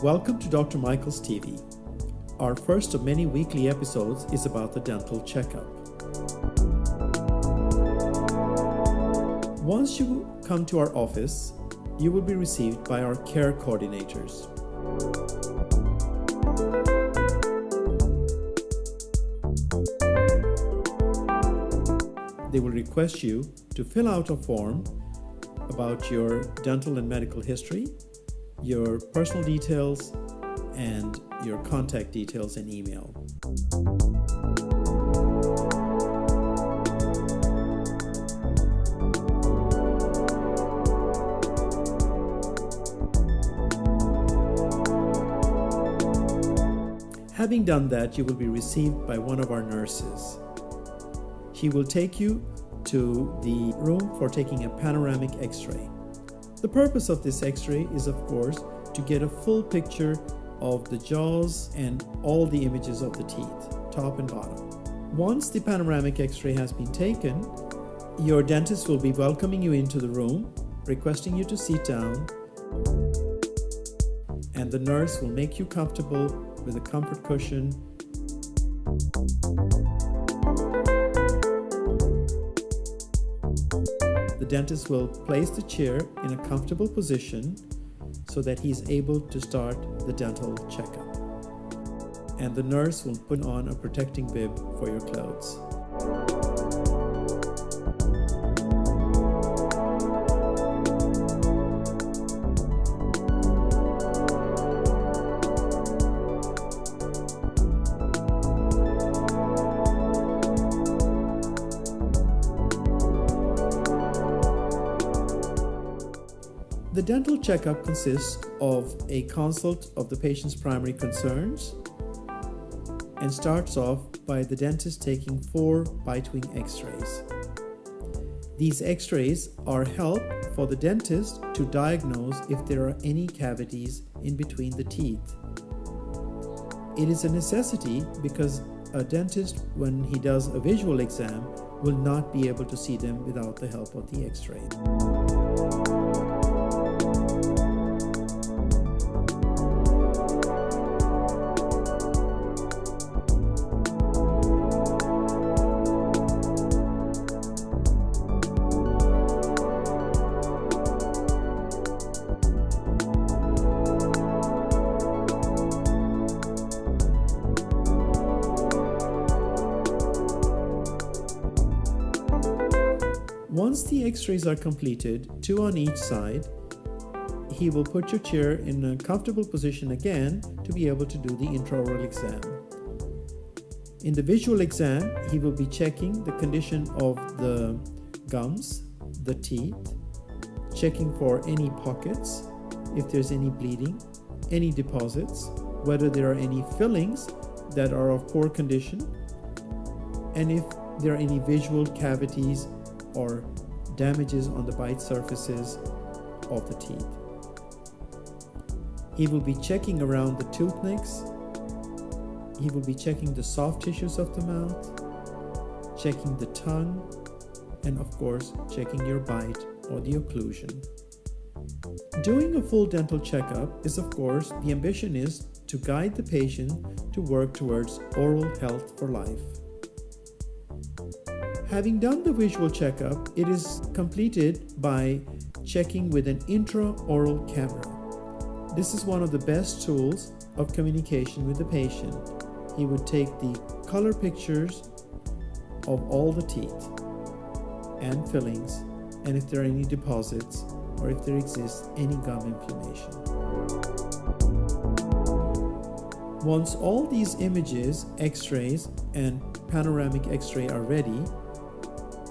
Welcome to Dr. Michael's TV. Our first of many weekly episodes is about the Dental Checkup. Once you come to our office, you will be received by our care coordinators. They will request you to fill out a form about your dental and medical history, your personal details, and your contact details and email. Having done that, you will be received by one of our nurses. She will take you to the room for taking a panoramic X-ray. The purpose of this X-ray is, of course, to get a full picture of the jaws and all the images of the teeth, top and bottom. Once the panoramic X-ray has been taken, your dentist will be welcoming you into the room, requesting you to sit down, and the nurse will make you comfortable with a comfort cushion. The dentist will place the chair in a comfortable position so that he's able to start the dental checkup. And the nurse will put on a protecting bib for your clothes. The dental checkup consists of a consult of the patient's primary concerns and starts off by the dentist taking 4 bite wing X-rays. These X-rays are help for the dentist to diagnose if there are any cavities in between the teeth. It is a necessity because a dentist, when he does a visual exam, will not be able to see them without the help of the X-ray. Once the X-rays are completed, 2 on each side, he will put your chair in a comfortable position again to be able to do the intraoral exam. In the visual exam, he will be checking the condition of the gums, the teeth, checking for any pockets, if there's any bleeding, any deposits, whether there are any fillings that are of poor condition, and if there are any visual cavities or damages on the bite surfaces of the teeth. He will be checking around the tooth nicks. He will be checking the soft tissues of the mouth, checking the tongue, and of course, checking your bite or the occlusion. Doing a full dental checkup is, of course, the ambition is to guide the patient to work towards oral health for life. Having done the visual checkup, it is completed by checking with an intraoral camera. This is one of the best tools of communication with the patient. He would take the color pictures of all the teeth and fillings, and if there are any deposits or if there exists any gum inflammation. Once all these images, X-rays, and panoramic X-ray are ready,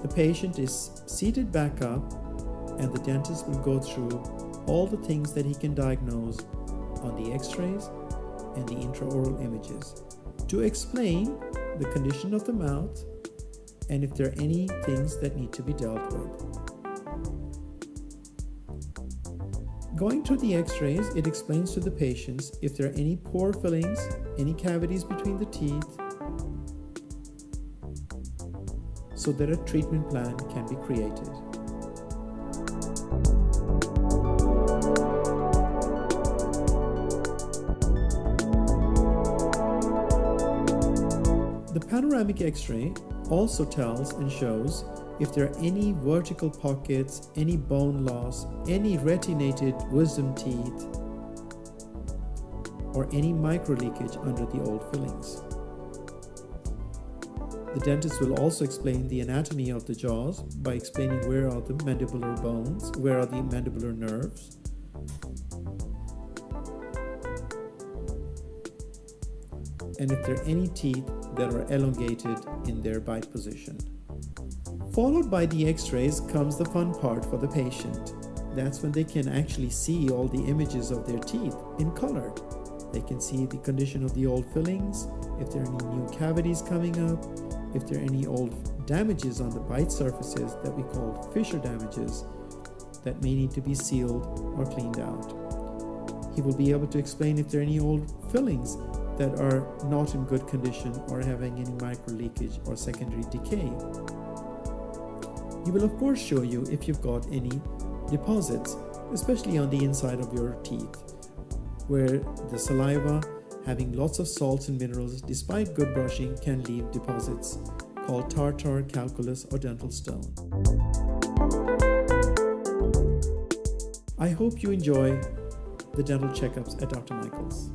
the patient is seated back up and the dentist will go through all the things that he can diagnose on the X-rays and the intraoral images to explain the condition of the mouth and if there are any things that need to be dealt with. Going through the X-rays, it explains to the patients if there are any poor fillings, any cavities between the teeth, so that a treatment plan can be created. The panoramic X-ray also tells and shows if there are any vertical pockets, any bone loss, any retinated wisdom teeth, or any microleakage under the old fillings. The dentist will also explain the anatomy of the jaws by explaining where are the mandibular bones, where are the mandibular nerves, and if there are any teeth that are elongated in their bite position. Followed by the X-rays comes the fun part for the patient. That's when they can actually see all the images of their teeth in color. They can see the condition of the old fillings, if there are any new cavities coming up, if there are any old damages on the bite surfaces that we call fissure damages that may need to be sealed or cleaned out. He will be able to explain if there are any old fillings that are not in good condition or having any micro leakage or secondary decay. He will of course show you if you've got any deposits, especially on the inside of your teeth, where the saliva having lots of salts and minerals despite good brushing can leave deposits called tartar, calculus, or dental stone. I hope you enjoy the dental checkups at Dr. Michael's.